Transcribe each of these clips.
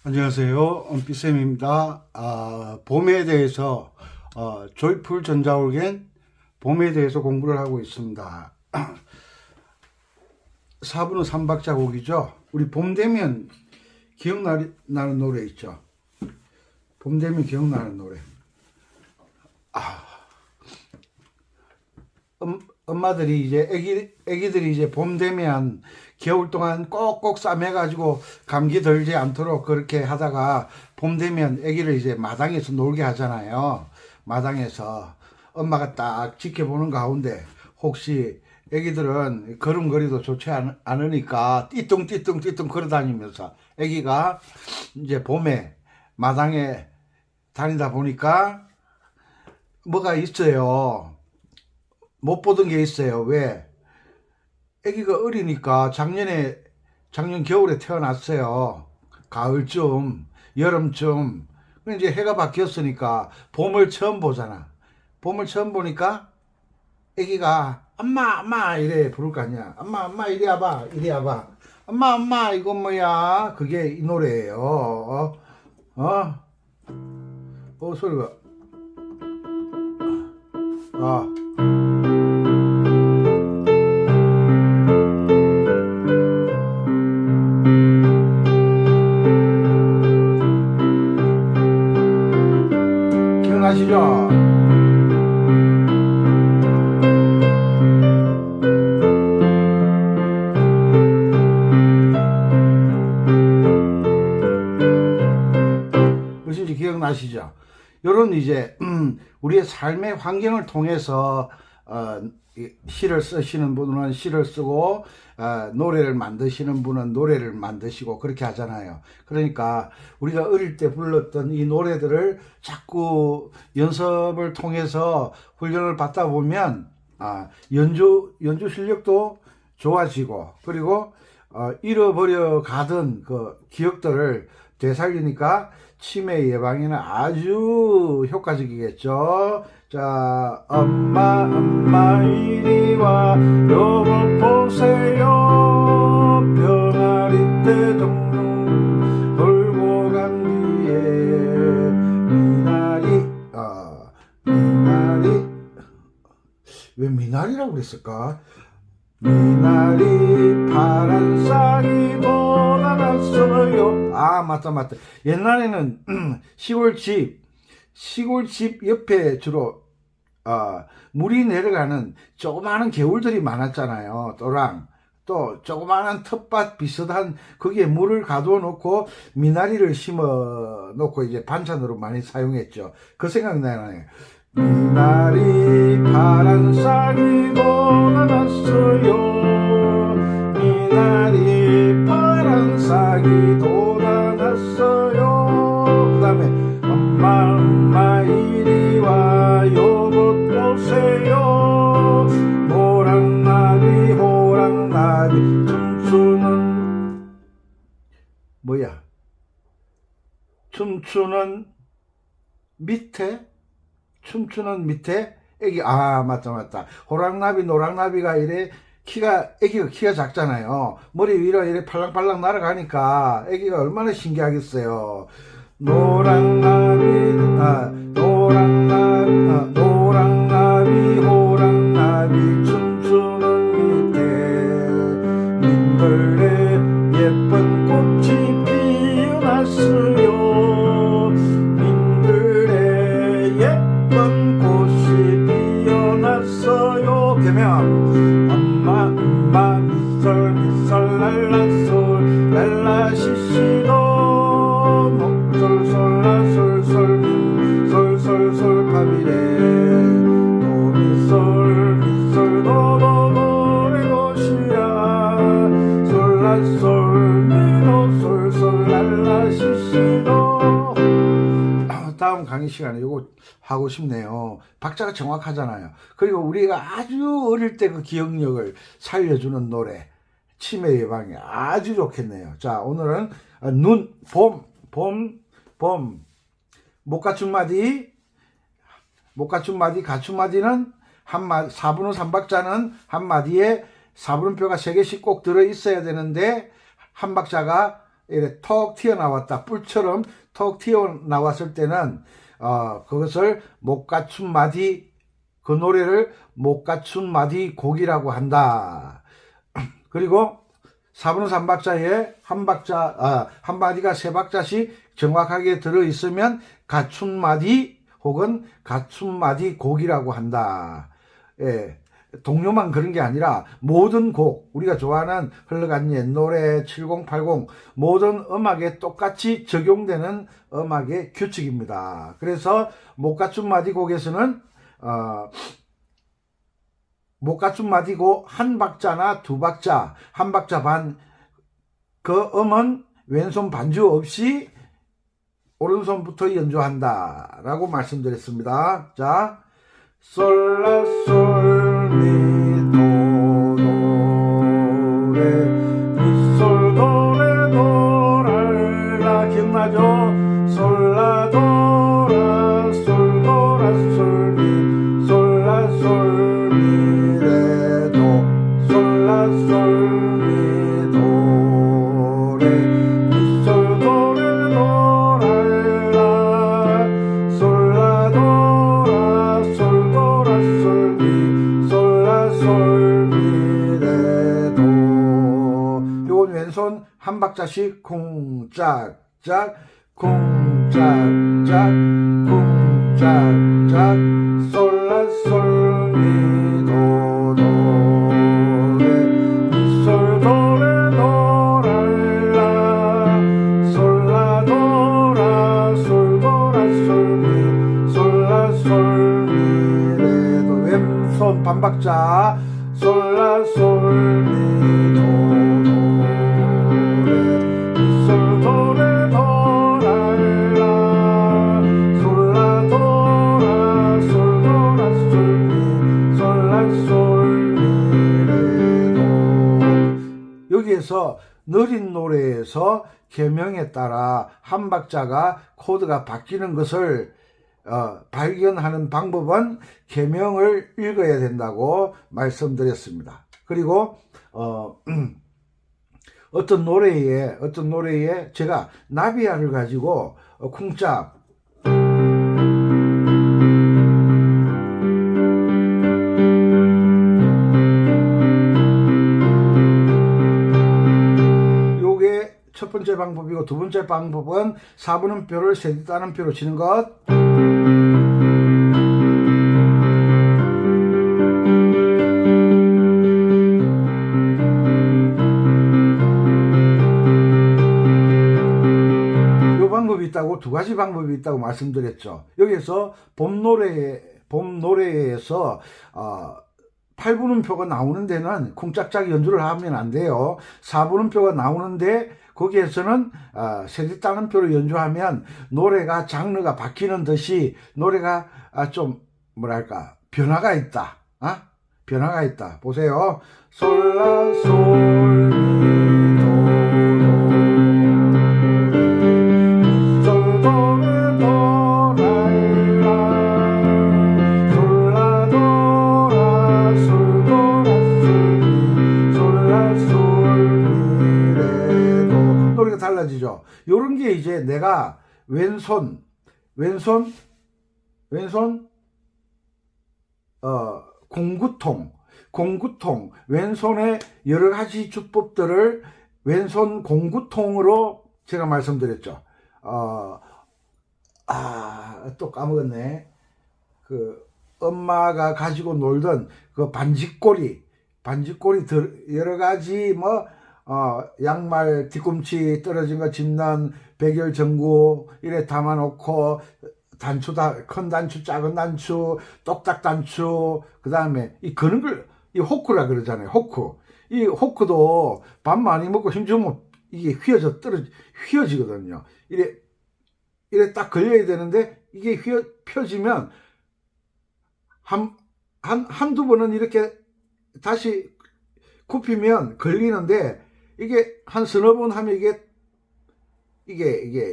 안녕하세요. 삐쌤입니다. 봄에 대해서 조이풀 전자올겐 봄에 대해서 공부를 하고 있습니다. 4분은 3박자 곡이죠. 우리 봄 되면 기억나는 노래 있죠. 봄 되면 기억나는 노래. 엄마들이 이제 애기들이 이제 봄 되면 겨울 동안 꼭꼭 싸매가지고 감기 들지 않도록 그렇게 하다가 봄 되면 애기를 이제 마당에서 놀게 하잖아요. 마당에서 엄마가 딱 지켜보는 가운데 혹시 애기들은 걸음걸이도 좋지 않으니까 띠뚱띠뚱 걸어다니면서 애기가 이제 봄에 마당에 다니다 보니까 뭐가 있어요. 못 보던 게 있어요. 왜? 아기가 어리니까 작년 겨울에 태어났어요. 가을쯤, 여름쯤. 이제 해가 바뀌었으니까 봄을 처음 보잖아. 봄을 처음 보니까 아기가 엄마 이래 부를 거 아니야. 엄마 이리 와봐 이리 와봐. 엄마 이건 뭐야? 그게 이 노래예요. 소리가. 기억나시죠? 무슨지 기억나시죠? 요런 이제 우리의 삶의 환경을 통해서 시를 쓰시는 분은 시를 쓰고 노래를 만드시는 분은 노래를 만드시고 그렇게 하잖아요. 그러니까 우리가 어릴 때 불렀던 이 노래들을 자꾸 연습을 통해서 훈련을 받다 보면 연주 실력도 좋아지고 그리고 잃어버려 가던 그 기억들을 되살리니까 치매 예방에는 아주 효과적이겠죠. 자, 엄마 이리 와 여보 보세요. 병아리 떼 둥둥 돌고 간 뒤에 미나리 왜 미나리라고 그랬을까? 미나리 파란 싹이 돋아났어요. 맞다. 옛날에는 시골집 옆에 주로 물이 내려가는 조그마한 개울들이 많았잖아요. 또 조그마한 텃밭 비슷한 거기에 물을 가두어 놓고 미나리를 심어 놓고 이제 반찬으로 많이 사용했죠. 그 생각나요. 미나리 파란 싹이 돋아났어요. 미나리 파란 싹이 돋아났어요. 그 다음에 엄마 이리 와 요것 보세요. 호랑나비 춤추는 뭐야? 춤추는 밑에 애기 맞다. 호랑나비 노랑나비가 이래 애기가 키가 작잖아요. 머리 위로 이래 팔랑팔랑 날아가니까 애기가 얼마나 신기하겠어요. 노랑나비 호랑나비 춤추는 밑에 민들레 예쁜 꽃이 피어났어요. 민들레 예쁜 꽃이 피어났어요. 그러면 엄마 미썰 랄라 시시도 솔솔 파미레 도미솔 도도 노래도시야 솔라솔 미도 솔 랄라 시시도. 다음 강의 시간에 이거 하고 싶네요. 박자가 정확하잖아요. 그리고 우리가 아주 어릴 때 그 기억력을 살려주는 노래 치매 예방에 아주 좋겠네요. 자, 오늘은 봄 못 갖춘 마디 갖춘 마디는 한마디 4분의 3박자는 한마디에 4분음표가 3개씩 꼭 들어 있어야 되는데 한 박자가 이래 턱 튀어나왔다. 뿔처럼 턱 튀어나왔을 때는 그것을 못 갖춘 마디, 그 노래를 못 갖춘 마디 곡이라고 한다. 그리고 4분의 3박자에 한 마디가 3박자씩 정확하게 들어있으면 갖춘 마디 혹은 갖춘 마디 곡이라고 한다. 예. 동요만 그런 게 아니라 모든 곡, 우리가 좋아하는 흘러간 옛 노래, 7080 모든 음악에 똑같이 적용되는 음악의 규칙입니다. 그래서 못 갖춘 마디 곡에서는 못 갖춘 마디고 한 박자나 두 박자, 한 박자 반, 그 음은 왼손 반주 없이 오른손부터 연주한다 라고 말씀드렸습니다. 자, 솔라 솔미 도도레 미솔 도레 도랄라 기억나죠? 솔라 도라 솔 도라 솔미 솔라 솔미 레도 솔라 솔미 도레 미솔 도레 도랄라 솔라 도라 솔 도라 솔미 솔라 솔미 레도. 요건 왼손 한 박자씩 쿵짝짝 쿵짝짝 쿵짝짝 솔라 솔미 도도레 미솔 도레 도랄라 솔라 도라 솔 도라 솔미 솔라 솔미 레도. 왼손 반박자 솔라 솔미 도도레 미솔 도레 도랄라 솔라 도라 솔 도라 솔미 솔라 솔미 레도. 여기에서 느린 노래에서 계명에 따라 한 박자가 코드가 바뀌는 것을 발견하는 방법은 계명을 읽어야 된다고 말씀드렸습니다. 그리고 어떤 노래에 제가 나비야를 가지고 쿵짝 요게 첫 번째 방법이고, 두 번째 방법은 4분음표를 세디 따름표로 치는 것. 요 방법이 있다고, 두 가지 방법이 있다고 말씀드렸죠. 여기서 봄 노래에서 8분음표가 나오는 데는 쿵짝짝 연주를 하면 안 돼요. 4분음표가 나오는데 거기에서는 세디 따름표로 연주하면 노래가 장르가 바뀌는 듯이 노래가 좀 뭐랄까 변화가 있다. 변화가 있다. 보세요. 솔라 솔미 도도 솔 도레 도랄라 솔라 도라 솔 도라 솔미 솔라 솔미 레도. 노래가 달라지죠. 요런 게 이제 내가 왼손 공구통, 왼손의 여러 가지 주법들을 왼손 공구통으로 제가 말씀드렸죠. 또 까먹었네. 그 엄마가 가지고 놀던 그 반지꼬리 여러 가지 양말 뒤꿈치 떨어진 거 짚는 백열전구 이래 담아놓고 단추, 큰 단추, 작은 단추, 똑딱 단추, 그 다음에 그런 걸 이 호크라 그러잖아요. 호크. 이 호크도 밥 많이 먹고 힘주면 이게 휘어지거든요. 이래 딱 걸려야 되는데 이게 펴지면 한두 번은 이렇게 다시 굽히면 걸리는데 이게 한 서너 번 하면 이게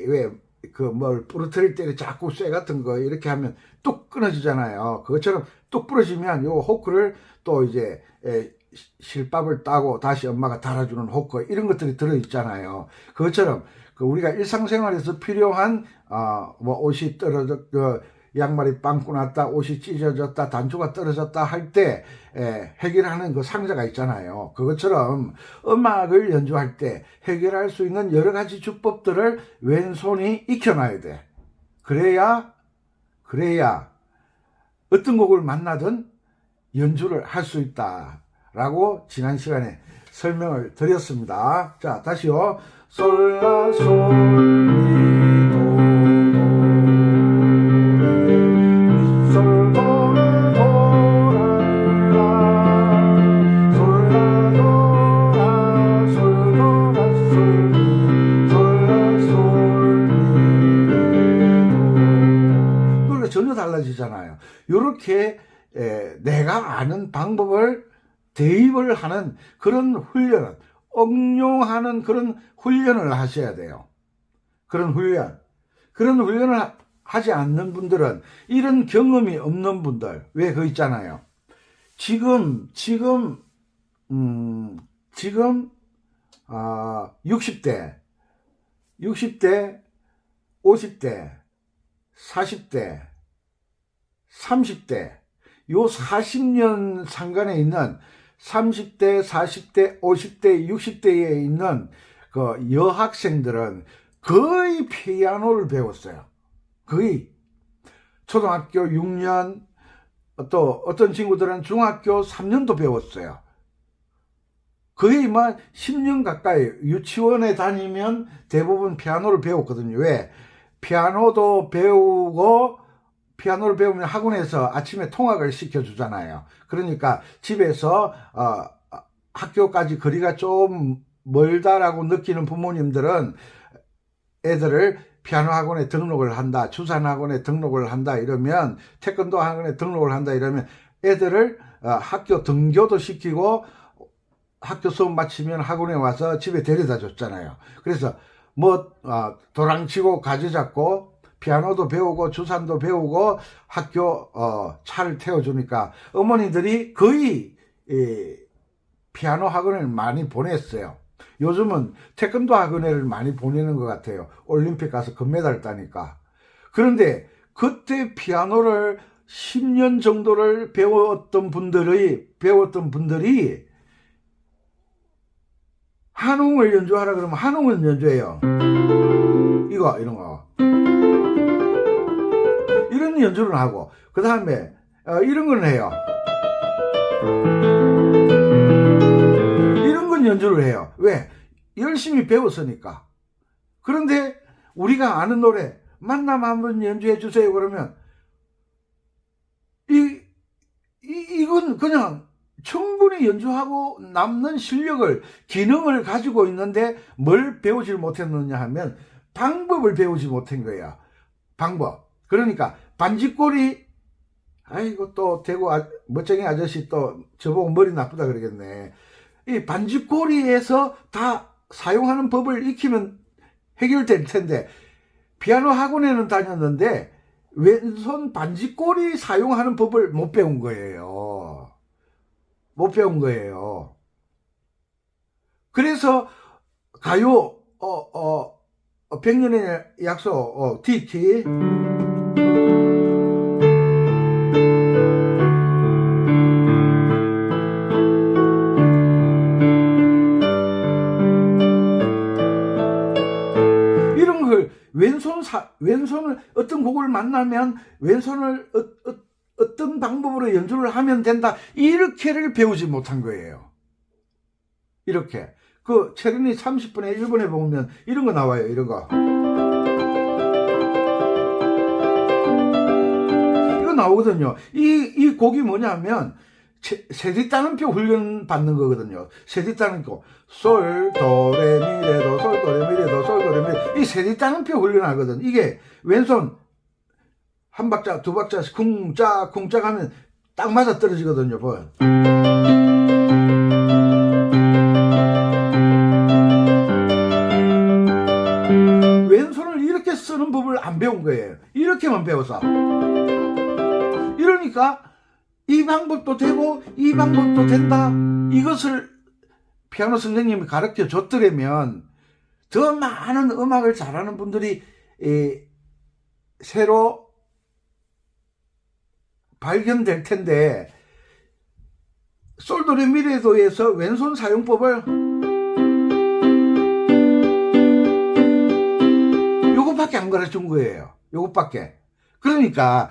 왜 부러뜨릴 때 자꾸 쇠 같은 거 이렇게 하면 뚝 끊어지잖아요. 그것처럼 뚝 부러지면 요 호크를 또 이제 실밥을 따고 다시 엄마가 달아주는 호크 이런 것들이 들어있잖아요. 그것처럼 우리가 일상생활에서 필요한 뭐 옷이 떨어졌 양말이 빵꾸 났다, 옷이 찢어졌다, 단추가 떨어졌다 할 때 해결하는 그 상자가 있잖아요. 그것처럼 음악을 연주할 때 해결할 수 있는 여러 가지 주법들을 왼손이 익혀놔야 돼. 그래야 어떤 곡을 만나든 연주를 할 수 있다라고 지난 시간에 설명을 드렸습니다. 자, 다시요. 솔라 솔미도 전혀 달라지잖아요. 이렇게 내가 아는 방법을 대입을 하는 그런 훈련을, 응용하는 그런 훈련을 하셔야 돼요. 그런 훈련을 하지 않는 분들은, 이런 경험이 없는 분들, 왜 그 있잖아요. 지금 60대, 50대, 40대, 30대, 요 40년 상간에 있는 30대, 40대, 50대, 60대에 있는 그 여학생들은 거의 피아노를 배웠어요. 거의. 초등학교 6년, 또 어떤 친구들은 중학교 3년도 배웠어요. 거의 뭐 10년 가까이 유치원에 다니면 대부분 피아노를 배웠거든요. 왜? 피아노를 배우면 학원에서 아침에 통학을 시켜주잖아요. 그러니까 집에서 학교까지 거리가 좀 멀다라고 느끼는 부모님들은 애들을 피아노 학원에 등록을 한다, 주산 학원에 등록을 한다 이러면, 태권도 학원에 등록을 한다 이러면 애들을 학교 등교도 시키고 학교 수업 마치면 학원에 와서 집에 데려다 줬잖아요. 그래서 뭐 도랑치고 가지 잡고 피아노도 배우고 주산도 배우고 학교 차를 태워주니까 어머니들이 거의 피아노 학원을 많이 보냈어요. 요즘은 태권도 학원을 많이 보내는 것 같아요. 올림픽 가서 금메달 따니까. 그런데 그때 피아노를 10년 정도를 배웠던 분들이 한웅을 연주하라 그러면 한웅을 연주해요. 이런 거. 이런 연주를 하고, 그 다음에 이런 건 해요. 이런 건 연주를 해요. 왜? 열심히 배웠으니까. 그런데 우리가 아는 노래 만남 한번 연주해 주세요 그러면 이건 그냥 충분히 연주하고 남는 실력을, 기능을 가지고 있는데 뭘 배우지 못했느냐 하면 방법을 배우지 못한 거야. 방법. 그러니까 반지꼬리, 아이고 또 대구 멋쟁이 아저씨 또 저보고 머리 나쁘다 그러겠네. 이 반지꼬리에서 다 사용하는 법을 익히면 해결될 텐데, 피아노 학원에는 다녔는데 왼손 반지꼬리 사용하는 법을 못 배운 거예요. 그래서 가요 백년의 약속 D키, 이런 걸 왼손을 어떤 곡을 만나면 왼손을 어떤 방법으로 연주를 하면 된다, 이렇게를 배우지 못한 거예요. 이렇게 그 체르니 30분에 1분에 보면 이런 거 나와요. 이런 거 이거 나오거든요. 이 곡이 뭐냐면 세디 따는표 훈련 받는 거거든요. 세디 따는표, 솔, 도, 레, 미, 레, 도, 솔, 도, 레, 미, 레, 도, 솔, 도, 레, 미. 이 세디 따는표 훈련하거든. 이게 왼손 한 박자, 두 박자씩 쿵짝 쿵짝 하면 딱 맞아 떨어지거든요. 뭐. 왼손을 이렇게 쓰는 법을 안 배운 거예요. 이렇게만 배워서. 이러니까 이 방법도 되고 이 방법도 된다. 이것을 피아노 선생님이 가르쳐 줬더라면 더 많은 음악을 잘하는 분들이 새로 발견될 텐데, 솔도레미레도에서 왼손 사용법을 요것밖에 안 가르쳐준 거예요. 요것밖에. 그러니까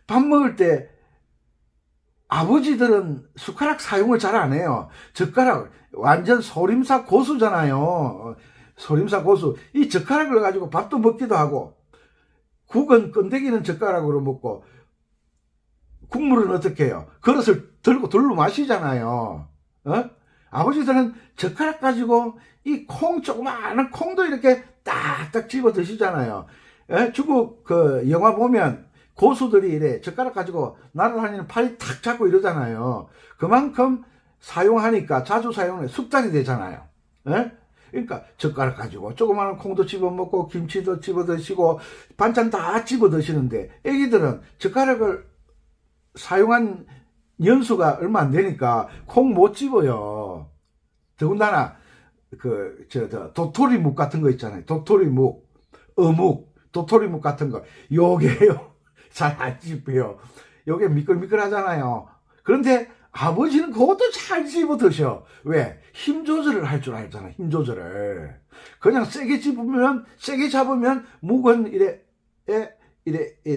밥 먹을 때 아버지들은 숟가락 사용을 잘 안 해요. 젓가락, 완전 소림사 고수잖아요. 소림사 고수. 이 젓가락을 가지고 밥도 먹기도 하고, 국은 건더기는 젓가락으로 먹고, 국물은 어떻게 해요? 그릇을 들고 둘로 마시잖아요. 아버지들은 젓가락 가지고 이 조그마한 콩도 이렇게 딱딱 집어 드시잖아요. 중국 그 영화 보면 고수들이 이래 젓가락 가지고 날아다니는 팔이 탁 잡고 이러잖아요. 그만큼 사용하니까 자주 사용해 습관이 되잖아요. 그러니까 젓가락 가지고 조그마한 콩도 집어 먹고 김치도 집어 드시고 반찬 다 집어 드시는데, 애기들은 젓가락을 사용한 연수가 얼마 안 되니까 콩 못 집어요. 더군다나 도토리묵 같은 거 있잖아요. 도토리묵, 어묵, 도토리묵 같은 거, 요게요 잘 안 집혀요. 요게 미끌미끌 하잖아요. 그런데 아버지는 그것도 잘 집어 드셔. 왜? 힘 조절을 할 줄 알잖아. 힘 조절을. 그냥 세게 잡으면 묵은 이래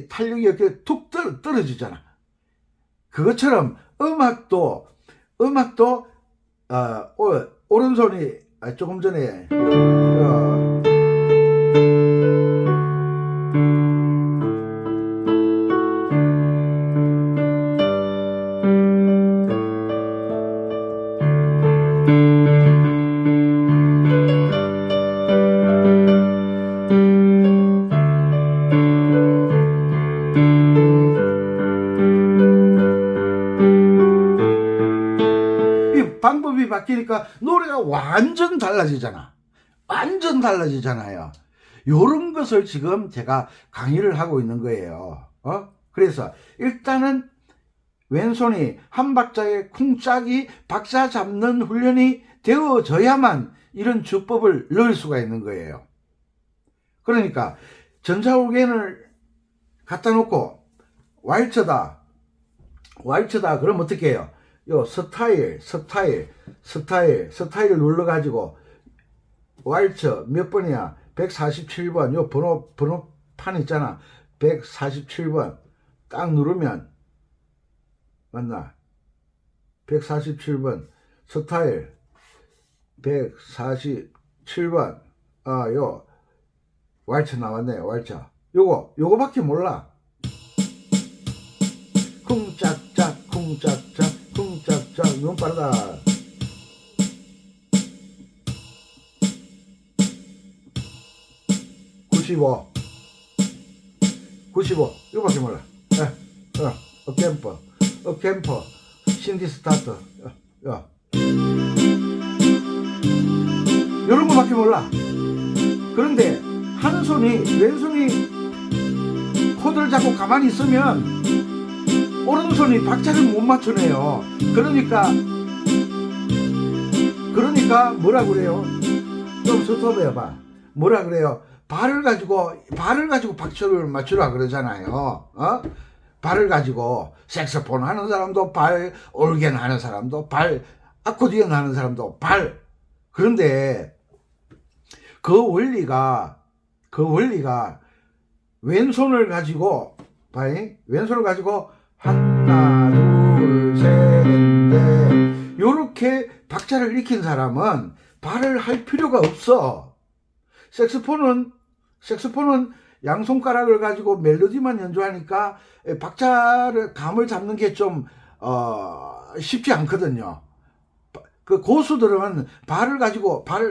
탄력이 이렇게 툭 떨어지잖아. 그것처럼 음악도 오른손이 조금 전에 방법이 바뀌니까 노래가 완전 달라지잖아. 완전 달라지잖아요. 요런 것을 지금 제가 강의를 하고 있는 거예요. 그래서 일단은 왼손이 한 박자의 쿵짝이 박자 잡는 훈련이 되어져야만 이런 주법을 넣을 수가 있는 거예요. 그러니까 전자올겐을 갖다 놓고 왈츠다 그럼 어떻게 해요? 요 스타일을 눌러가지고 왈츠 몇 번이야? 147번. 요 번호판 있잖아. 147번 딱 누르면 맞나? 147번 스타일 147번 요 왈츠 나왔네요. 왈츠 요거밖에 몰라. 쿵짝짝 너무 빠르다. 95 이거밖에 몰라. 어캠퍼 신디 스타트 이런 거밖에 몰라. 그런데 왼손이 코드를 잡고 가만히 있으면 오른손이 박자를 못 맞추네요. 그러니까 뭐라 그래요? 좀 스톱해봐. 뭐라 그래요? 발을 가지고 박자를 맞추라 그러잖아요. 발을 가지고 색소폰 하는 사람도 발, 올겐 하는 사람도 발, 아코디언 하는 사람도 발. 그런데 그 원리가 왼손을 가지고 하나 둘 셋 넷 요렇게 박자를 익힌 사람은 발을 할 필요가 없어. 색소폰은 양손가락을 가지고 멜로디만 연주하니까 박자를 감을 잡는 게 좀 쉽지 않거든요. 그 고수들은 발을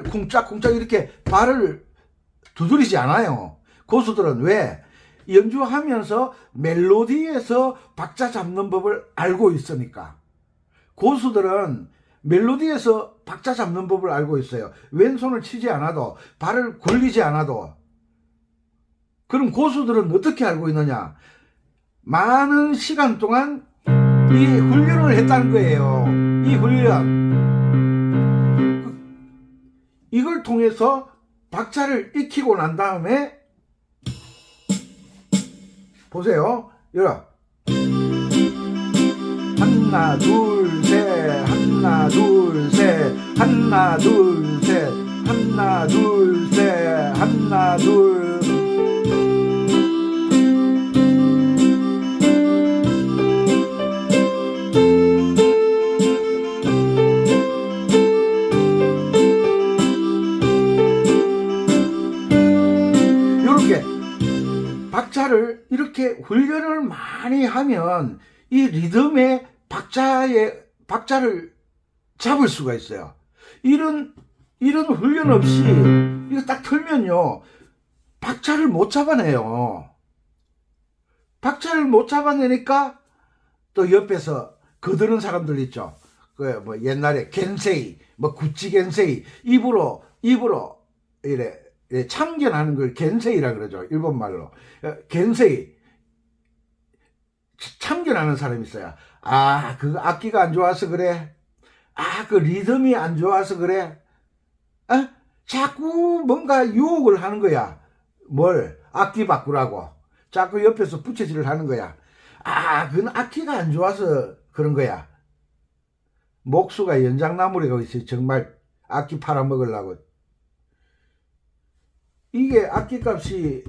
쿵짝쿵짝 이렇게 발을 두드리지 않아요. 고수들은 왜? 연주하면서 멜로디에서 박자 잡는 법을 알고 있으니까. 고수들은 멜로디에서 박자 잡는 법을 알고 있어요. 왼손을 치지 않아도, 발을 굴리지 않아도. 그럼 고수들은 어떻게 알고 있느냐? 많은 시간 동안 이 훈련을 했다는 거예요. 이 훈련. 이걸 통해서 박자를 익히고 난 다음에 보세요. 열어. 하나 둘 셋 하나 둘 셋 하나 둘 셋 하나 둘 셋 하나 둘. 박자를 이렇게 훈련을 많이 하면 이 리듬의 박자를 잡을 수가 있어요. 이런 훈련 없이 이거 딱 틀면요 박자를 못 잡아내요. 박자를 못 잡아내니까 또 옆에서 거드는 사람들 있죠. 그 뭐 옛날에 겐세이, 뭐 구찌 겐세이, 입으로 이래 참견하는 걸 겐세이라 그러죠. 일본 말로. 겐세이. 참견하는 사람이 있어요. 아, 그 악기가 안 좋아서 그래. 아, 그 리듬이 안 좋아서 그래. 어? 자꾸 뭔가 유혹을 하는 거야. 뭘? 악기 바꾸라고. 자꾸 옆에서 부채질을 하는 거야. 아, 그건 악기가 안 좋아서 그런 거야. 목수가 연장나무리가 있어요. 정말 악기 팔아먹으려고. 이게 악기값이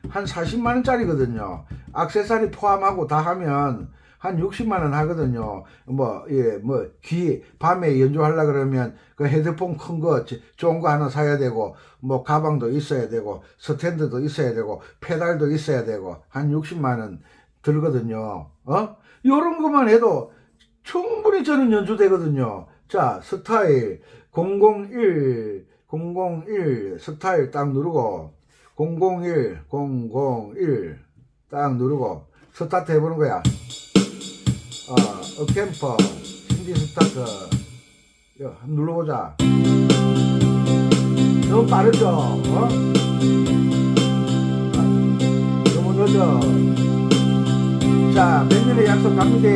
한 40만원짜리거든요. 액세서리 포함하고 다 하면 한 60만원 하거든요. 밤에 연주하려고 그러면 그 헤드폰 큰 거, 좋은 거 하나 사야 되고, 뭐, 가방도 있어야 되고, 스탠드도 있어야 되고, 페달도 있어야 되고, 한 60만원 들거든요. 요런 것만 해도 충분히 저는 연주되거든요. 자, 스타일 001 스타일 딱 누르고 001 딱 누르고 스타트 해보는 거야. 업캠퍼 신디 스타트 한번 눌러보자. 너무 빠르죠? 너무 늦어. 자, 100년의 약속 갑니다.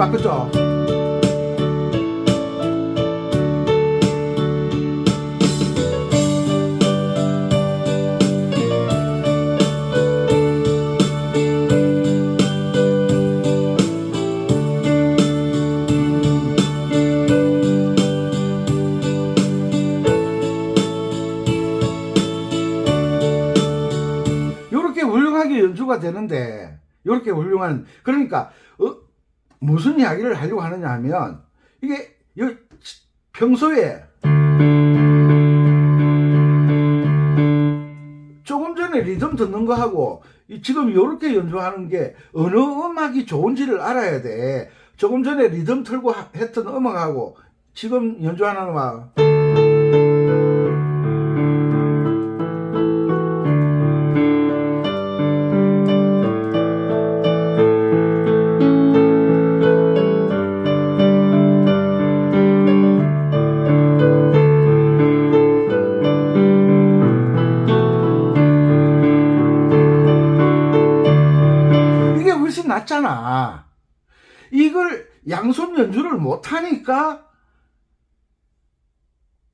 바꾸죠. 요렇게 훌륭하게 연주가 되는데, 요렇게 훌륭한, 그러니까 무슨 이야기를 하려고 하느냐 하면, 이게 평소에 조금 전에 리듬 듣는 거 하고 지금 이렇게 연주하는 게 어느 음악이 좋은지를 알아야 돼. 조금 전에 리듬 틀고 했던 음악하고 지금 연주하는 음악, 낫잖아. 이걸 양손 연주를 못하니까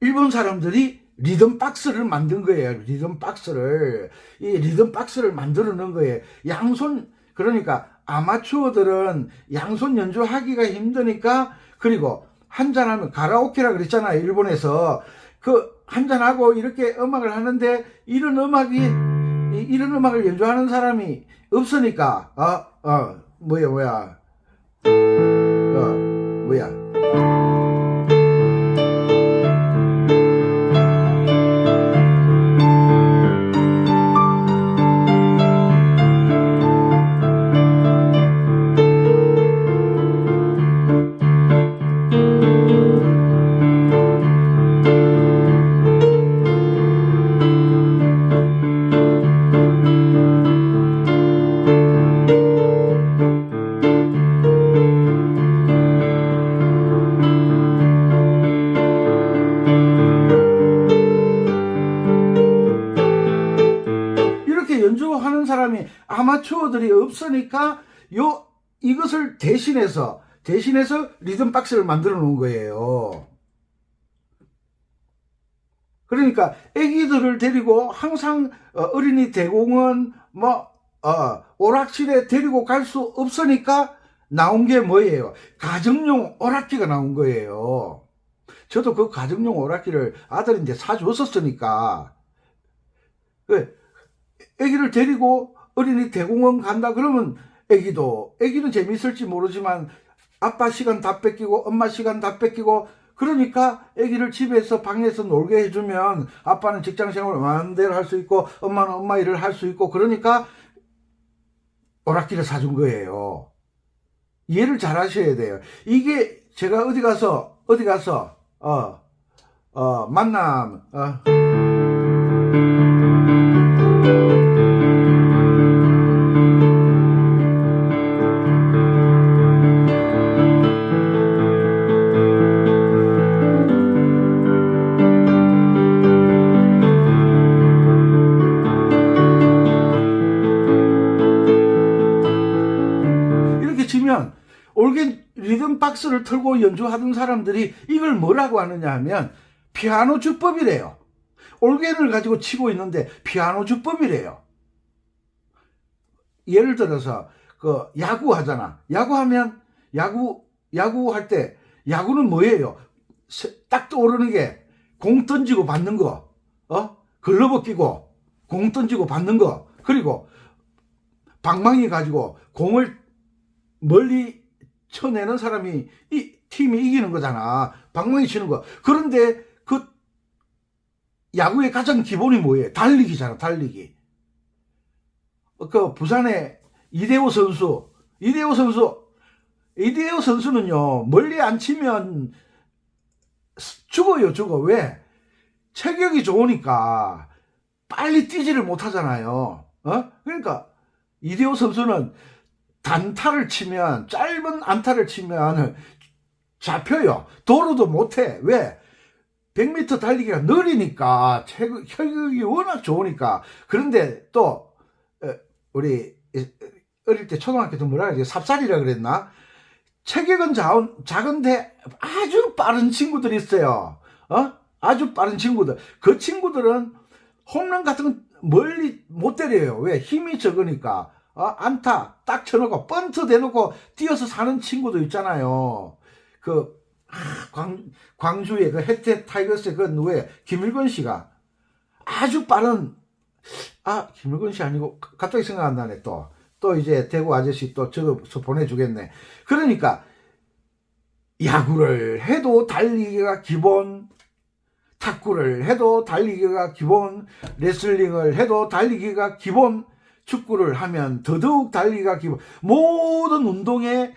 일본 사람들이 리듬 박스를 만든 거예요. 리듬 박스를. 이 리듬 박스를 만들어 놓은 거예요. 양손, 그러니까 아마추어들은 양손 연주하기가 힘드니까, 그리고 한잔하면 가라오케라 그랬잖아요. 일본에서. 그 한잔하고 이렇게 음악을 하는데 이런 음악을 연주하는 사람이 없으니까 뭐야 연주하는 사람이 아마추어들이 없으니까 이것을 대신해서 리듬 박스를 만들어 놓은 거예요. 그러니까 애기들을 데리고 항상 어린이 대공원 오락실에 데리고 갈 수 없으니까 나온 게 뭐예요? 가정용 오락기가 나온 거예요. 저도 그 가정용 오락기를 아들인데 사줬었으니까. 애기를 데리고 어린이 대공원 간다 그러면 애기는 재밌을지 모르지만 아빠 시간 다 뺏기고 엄마 시간 다 뺏기고, 그러니까 애기를 집에서 방에서 놀게 해주면 아빠는 직장생활을 마음대로 할 수 있고 엄마는 엄마 일을 할 수 있고, 그러니까 오락기를 사준 거예요. 이해를 잘 하셔야 돼요. 이게 제가 어디 가서 만남 이렇게 치면 올겐 리듬 박스를 틀고 연주하던 사람들이 이걸 뭐라고 하느냐 하면 피아노 주법이래요. 올겐을 가지고 치고 있는데 피아노 주법이래요. 예를 들어서 그 야구 하잖아. 야구하면 야구할 때 야구는 뭐예요? 딱 떠오르는 게 공 던지고 받는 거, 글러브 끼고 공 던지고 받는 거, 그리고 방망이 가지고 공을 멀리 쳐내는 사람이 이 팀이 이기는 거잖아. 방망이 치는 거. 그런데 그 야구의 가장 기본이 뭐예요? 달리기잖아. 달리기. 그 부산의 이대호 선수는요 멀리 안 치면 죽어. 왜? 체격이 좋으니까 빨리 뛰지를 못하잖아요. 그러니까 이대호 선수는 짧은 안타를 치면 잡혀요. 도루도 못해. 왜? 100m 달리기가 느리니까, 체격이 워낙 좋으니까. 그런데 또 우리 어릴 때 초등학교 때 뭐라 그러지? 삽살이라 그랬나? 체격은 작은데 아주 빠른 친구들이 있어요. 아주 빠른 친구들. 그 친구들은 홈런 같은 건 멀리 못 때려요. 왜? 힘이 적으니까. 안타 딱 쳐놓고 번트 대놓고 뛰어서 사는 친구도 있잖아요. 광주의 그 혜태 타이거스의 그 누구예요? 김일건 씨가 아주 빠른, 김일건 씨 아니고 갑자기 생각 안 나네. 또 이제 대구 아저씨 또 적어서 보내주겠네. 그러니까 야구를 해도 달리기가 기본, 탁구를 해도 달리기가 기본, 레슬링을 해도 달리기가 기본, 축구를 하면 더더욱 달리기가 기본. 모든 운동의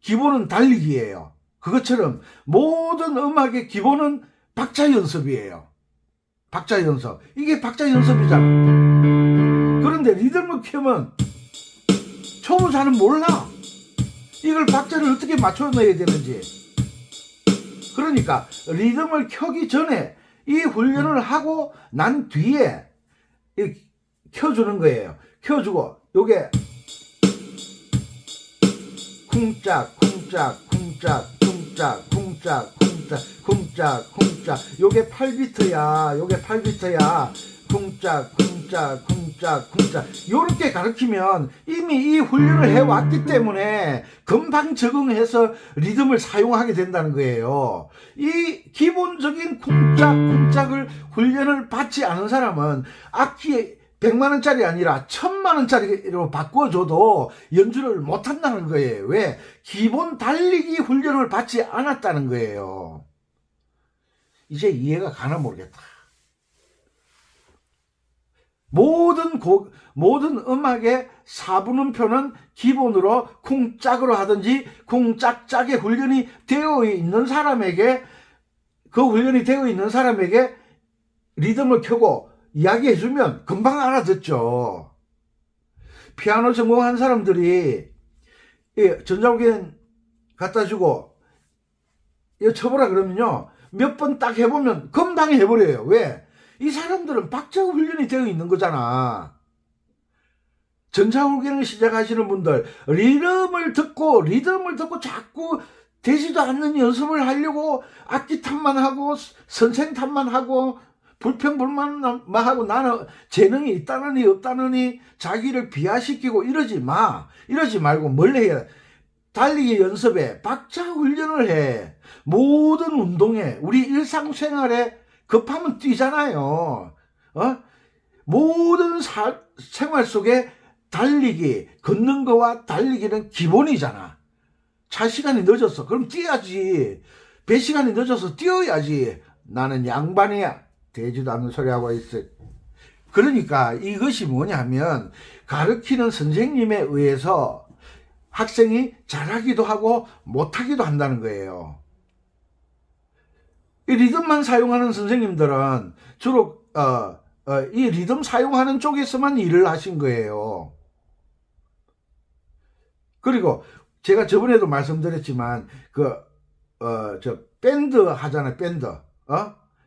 기본은 달리기예요. 그것처럼 모든 음악의 기본은 박자 연습이에요. 박자 연습. 이게 박자 연습이잖아. 그런데 리듬을 켜면 초보자는 몰라. 이걸 박자를 어떻게 맞춰 넣어야 되는지. 그러니까 리듬을 켜기 전에 이 훈련을 하고 난 뒤에 켜주는 거예요. 켜주고 요게 쿵짝 요게 8비트야. 쿵짝 요렇게 가르치면 이미 이 훈련을 해왔기 때문에 금방 적응해서 리듬을 사용하게 된다는 거예요. 이 기본적인 쿵짝을 훈련을 받지 않은 사람은 악기에 100만원짜리 아니라 1000만원짜리로 바꿔줘도 연주를 못한다는 거예요. 왜? 기본 달리기 훈련을 받지 않았다는 거예요. 이제 이해가 가나 모르겠다. 모든 음악의 4분음표는 기본으로 쿵짝으로 하든지 쿵짝짝의 훈련이 되어 있는 사람에게, 리듬을 켜고 이야기해주면 금방 알아듣죠. 피아노 전공한 사람들이 전자올겐 갖다 주고 이거 쳐보라 그러면요 몇 번 딱 해보면 금방 해버려요. 왜? 이 사람들은 박자 훈련이 되어 있는 거잖아. 전자올개를 시작하시는 분들, 리듬을 듣고 자꾸 되지도 않는 연습을 하려고 악기 탓만 하고 선생 탓만 하고 불평불만만 하고 나는 재능이 있다느니 없다느니 자기를 비하시키고 이러지 말고 뭘 해야 돼? 달리기 연습에 박자 훈련을 해. 모든 운동에, 우리 일상생활에 급하면 뛰잖아요. 모든 생활 속에 달리기, 걷는 거와 달리기는 기본이잖아. 차 시간이 늦었어. 그럼 뛰어야지. 배 시간이 늦어서 뛰어야지. 나는 양반이야. 되지도 않는 소리 하고 있어. 그러니까 이것이 뭐냐면 가르치는 선생님에 의해서 학생이 잘하기도 하고 못하기도 한다는 거예요. 이 리듬만 사용하는 선생님들은 주로 이 리듬 사용하는 쪽에서만 일을 하신 거예요. 그리고 제가 저번에도 말씀드렸지만 밴드 하잖아요.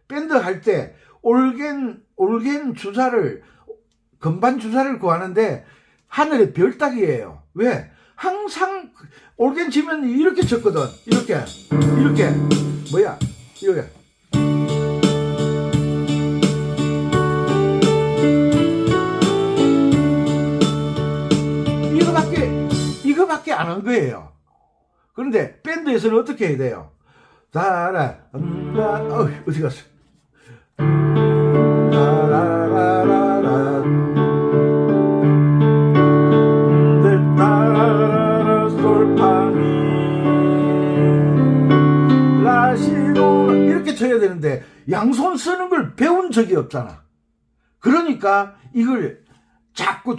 밴드 할 때 올겐 주사를, 건반 주사를 구하는데 하늘에 별 따기예요. 왜? 항상 올겐 치면 이렇게 쳤거든. 이렇게 뭐야? 이렇게. 이거밖에 안 한 거예요. 그런데 밴드에서는 어떻게 해야 돼요? 어디 갔어? 이렇게 쳐야 되는데 양손 쓰는 걸 배운 적이 없잖아. 그러니까 이걸 자꾸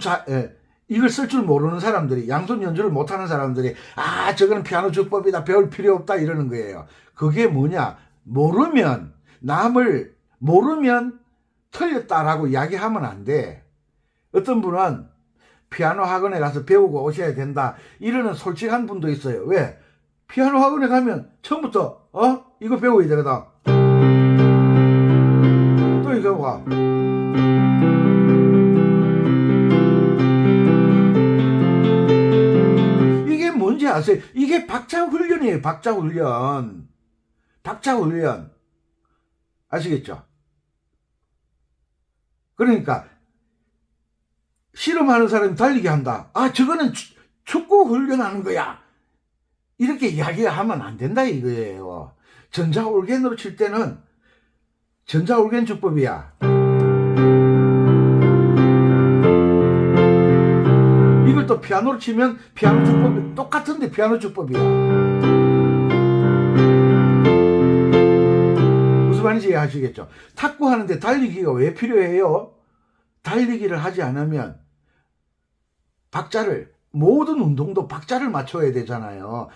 이걸 쓸 줄 모르는 사람들이, 양손 연주를 못하는 사람들이 저거는 피아노 주법이다, 배울 필요 없다 이러는 거예요. 그게 뭐냐? 남을 모르면 틀렸다라고 이야기하면 안 돼. 어떤 분은 피아노 학원에 가서 배우고 오셔야 된다 이러는 솔직한 분도 있어요. 왜? 피아노 학원에 가면 처음부터 이거 배워야 되거든. 또 이거 봐. 이게 뭔지 아세요? 이게 박자 훈련이에요. 박자 훈련. 아시겠죠? 그러니까 실험하는 사람이 달리기 한다. 저거는 축구 훈련하는 거야. 이렇게 이야기하면 안 된다 이거예요. 전자올겐으로 칠 때는 전자올겐 주법이야. 이걸 또 피아노로 치면 피아노 주법이 똑같은데 피아노 주법이야. 무슨 말인지 이해하시겠죠? 탁구 하는데 달리기가 왜 필요해요? 달리기를 하지 않으면 모든 운동도 박자를 맞춰야 되잖아요.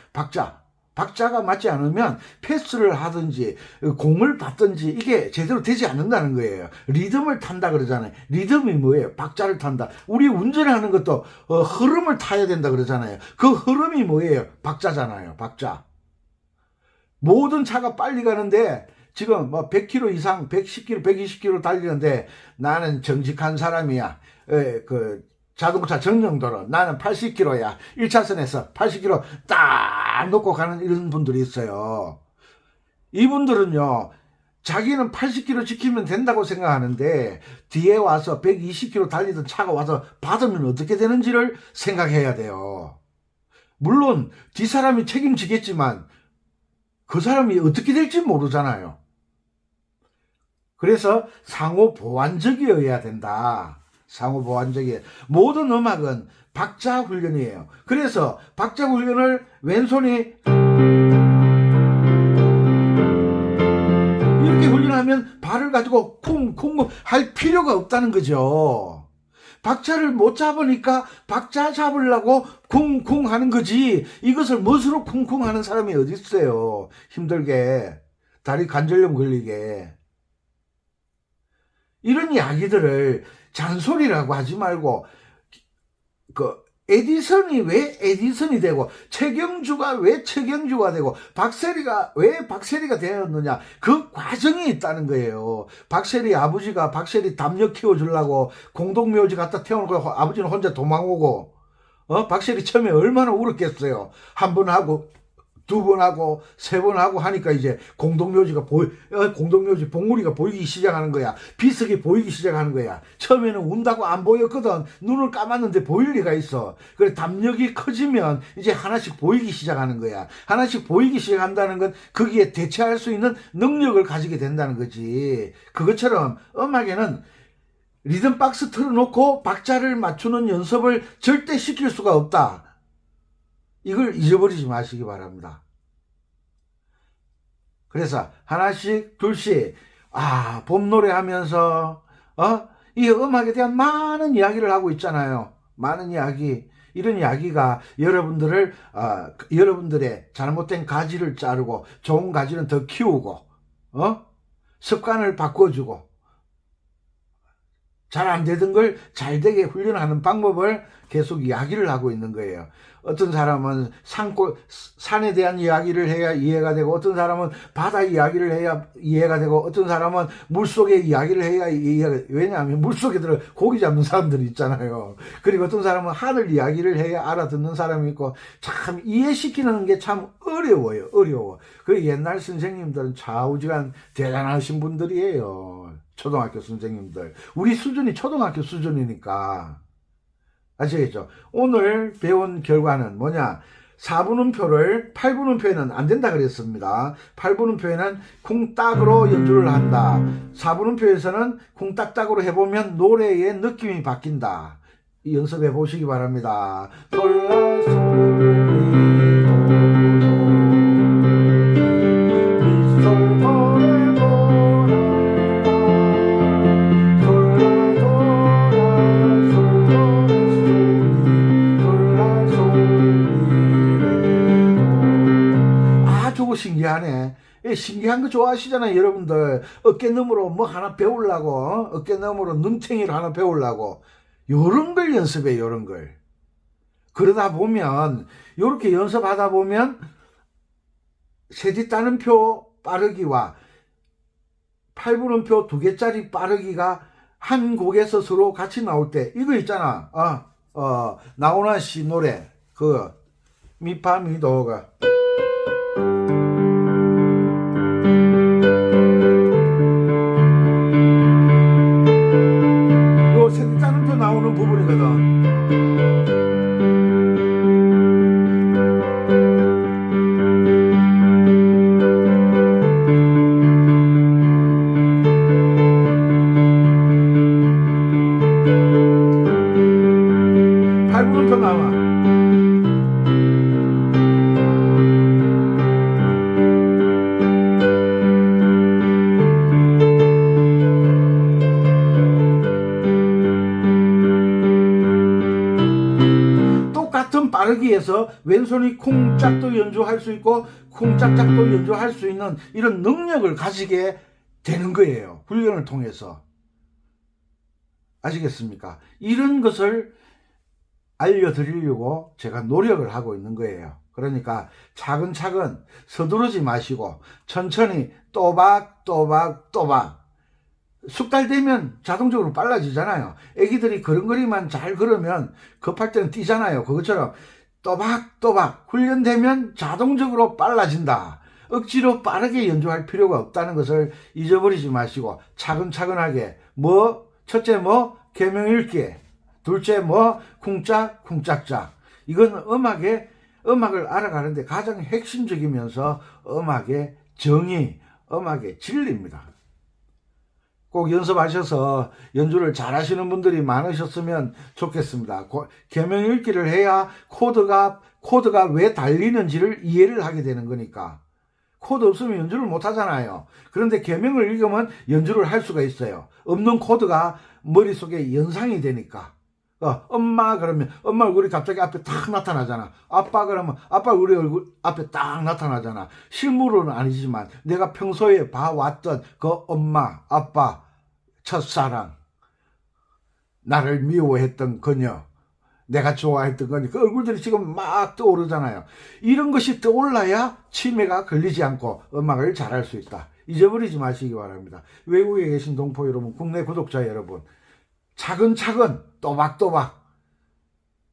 박자가 맞지 않으면 패스를 하든지 공을 받든지 이게 제대로 되지 않는다는 거예요. 리듬을 탄다 그러잖아요. 리듬이 뭐예요? 박자를 탄다. 우리 운전하는 것도 흐름을 타야 된다 그러잖아요. 그 흐름이 뭐예요? 박자잖아요. 박자. 모든 차가 빨리 가는데 지금 100km 이상, 110km, 120km 달리는데 나는 정직한 사람이야. 자동차 정령도로 나는 80km야. 1차선에서 80km 딱 놓고 가는 이런 분들이 있어요. 이분들은요, 자기는 80km 지키면 된다고 생각하는데 뒤에 와서 120km 달리던 차가 와서 받으면 어떻게 되는지를 생각해야 돼요. 물론 뒷사람이 책임지겠지만 그 사람이 어떻게 될지 모르잖아요. 그래서 상호 보완적이어야 된다. 상호 보완적이에요. 모든 음악은 박자 훈련이에요. 그래서 박자 훈련을 왼손이 이렇게 훈련하면 발을 가지고 쿵쿵 할 필요가 없다는 거죠. 박자를 못 잡으니까 박자 잡으려고 쿵쿵 하는 거지. 이것을 멋으로 쿵쿵 하는 사람이 어디 있어요. 힘들게 다리 관절염 걸리게. 이런 이야기들을 잔소리라고 하지 말고 에디슨이 왜 에디슨이 되고 최경주가 왜 최경주가 되고 박세리가 왜 박세리가 되었느냐, 그 과정이 있다는 거예요. 박세리 아버지가 박세리 담력 키워주려고 공동묘지 갖다 태워놓고 아버지는 혼자 도망오고, 박세리 처음에 얼마나 울었겠어요. 한 번 하고 두 번 하고 세 번 하고 하니까 이제 공동묘지가 공동묘지 봉우리가 보이기 시작하는 거야. 비석이 보이기 시작하는 거야. 처음에는 운다고 안 보였거든. 눈을 감았는데 보일 리가 있어. 그래, 담력이 커지면 이제 하나씩 보이기 시작하는 거야. 하나씩 보이기 시작한다는 건 거기에 대처할 수 있는 능력을 가지게 된다는 거지. 그것처럼 음악에는 리듬 박스 틀어놓고 박자를 맞추는 연습을 절대 시킬 수가 없다. 이걸 잊어버리지 마시기 바랍니다. 그래서 하나씩 둘씩 봄 노래 하면서 이 음악에 대한 많은 이야기를 하고 있잖아요. 많은 이야기. 이런 이야기가 여러분들의 잘못된 가지를 자르고 좋은 가지는 더 키우고 습관을 바꿔주고 잘 안 되던 걸 잘 되게 훈련하는 방법을 계속 이야기를 하고 있는 거예요. 어떤 사람은 산에 대한 이야기를 해야 이해가 되고, 어떤 사람은 바다 이야기를 해야 이해가 되고, 어떤 사람은 물속의 이야기를 해야 이해가, 왜냐하면 물속에 들어 고기 잡는 사람들이 있잖아요. 그리고 어떤 사람은 하늘 이야기를 해야 알아듣는 사람이 있고, 참 이해시키는 게 참 어려워요. 어려워. 그 옛날 선생님들은 좌우지간 대단하신 분들이에요. 초등학교 선생님들. 우리 수준이 초등학교 수준이니까. 아시겠죠? 오늘 배운 결과는 뭐냐? 4분음표를 8분음표에는 안 된다 그랬습니다. 8분음표에는 쿵딱으로 연주를 한다. 4분음표에서는 쿵딱딱으로 해보면 노래의 느낌이 바뀐다. 연습해 보시기 바랍니다. 신기하네. 신기한 거 좋아하시잖아요, 여러분들. 어깨너머로 뭐 하나 배우려고, 어깨너머로 눈탱이를 하나 배우려고. 요런 걸 연습해, 요런 걸. 그러다 보면, 요렇게 연습하다 보면, 세지 따는표 빠르기와 8분음표 2개짜리 빠르기가 한 곡에서 서로 같이 나올 때, 이거 있잖아. 나훈아 씨 노래, 미파미도가. 나오는 부분이거든. 팔분음표 나와. 빠르기에서 왼손이 쿵짝도 연주할 수 있고 쿵짝짝도 연주할 수 있는 이런 능력을 가지게 되는 거예요. 훈련을 통해서. 아시겠습니까? 이런 것을 알려드리려고 제가 노력을 하고 있는 거예요. 그러니까 차근차근 서두르지 마시고 천천히 또박 숙달 되면 자동적으로 빨라지잖아요. 애기들이 걸음걸이만 잘 걸으면 급할 때는 뛰잖아요. 그것처럼 또박또박 훈련되면 자동적으로 빨라진다. 억지로 빠르게 연주할 필요가 없다는 것을 잊어버리지 마시고 차근차근하게 첫째 계명 읽기, 둘째 쿵짝쿵짝짝. 이건 음악을 알아가는데 가장 핵심적이면서 음악의 정의, 음악의 진리입니다. 꼭 연습하셔서 연주를 잘 하시는 분들이 많으셨으면 좋겠습니다. 계명 읽기를 해야 코드가 왜 달리는지를 이해를 하게 되는 거니까. 코드 없으면 연주를 못 하잖아요. 그런데 계명을 읽으면 연주를 할 수가 있어요. 없는 코드가 머릿속에 연상이 되니까. 엄마 그러면 엄마 얼굴이 갑자기 앞에 딱 나타나잖아. 아빠 그러면 아빠 우리 얼굴 앞에 딱 나타나잖아. 실물은 아니지만 내가 평소에 봐왔던 그 엄마, 아빠, 첫사랑, 나를 미워했던 그녀, 내가 좋아했던 거니 그 얼굴들이 지금 막 떠오르잖아요. 이런 것이 떠올라야 치매가 걸리지 않고 음악을 잘할 수 있다. 잊어버리지 마시기 바랍니다. 외국에 계신 동포 여러분, 국내 구독자 여러분, 차근차근 또박또박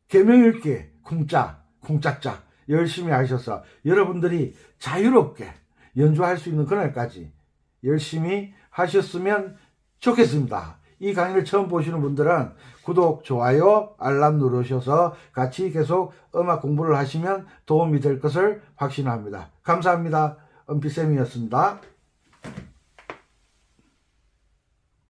개명읽기 쿵짝짝 열심히 하셔서 여러분들이 자유롭게 연주할 수 있는 그날까지 열심히 하셨으면 좋겠습니다. 이 강의를 처음 보시는 분들은 구독, 좋아요, 알람 누르셔서 같이 계속 음악 공부를 하시면 도움이 될 것을 확신합니다. 감사합니다. 은피쌤이었습니다.